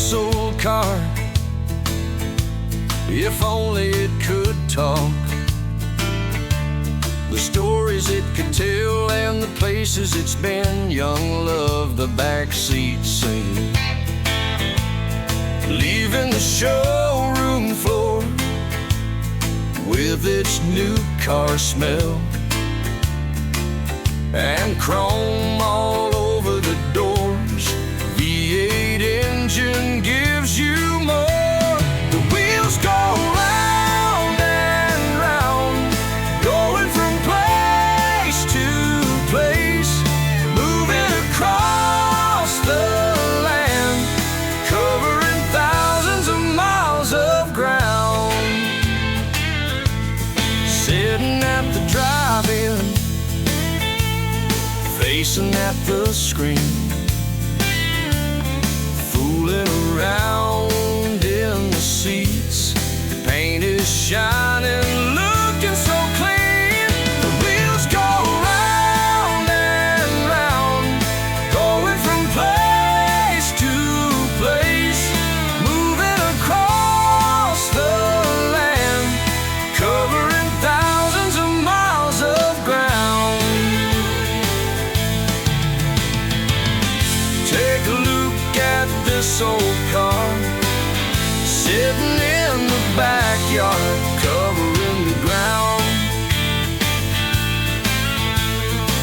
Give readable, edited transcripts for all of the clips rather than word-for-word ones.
this old car, if only it could talk. The stories it could tell and the places it's been, young love the backseat singing. Leaving the showroom floor with its new car smell and chrome all over the doors. V8 engine gives you more. The wheels go round and round, going from place to place, moving across the land, covering thousands of miles of ground. Sitting at the drive-in, facing at the screen, fooling around in the seats. The paint is shining, looking so clean. The wheels go round and round, going from place to place, moving across the land, covering thousands of miles of ground. Take a look at this old car, sitting in the backyard, covering the ground.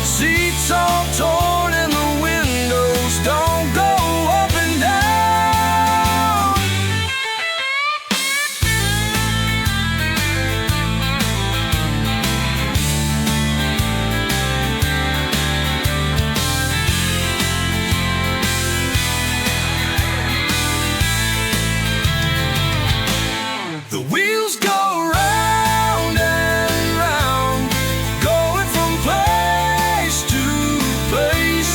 Seats all torn and the windows don't go up and down. The wheels go round and round, going from place to place,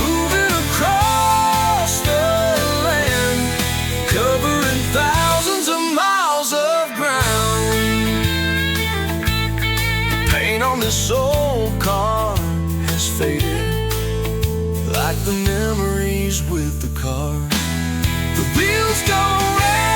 moving across the land, covering thousands of miles of ground. The paint on this old car has faded, like the memories with the car. The wheels go round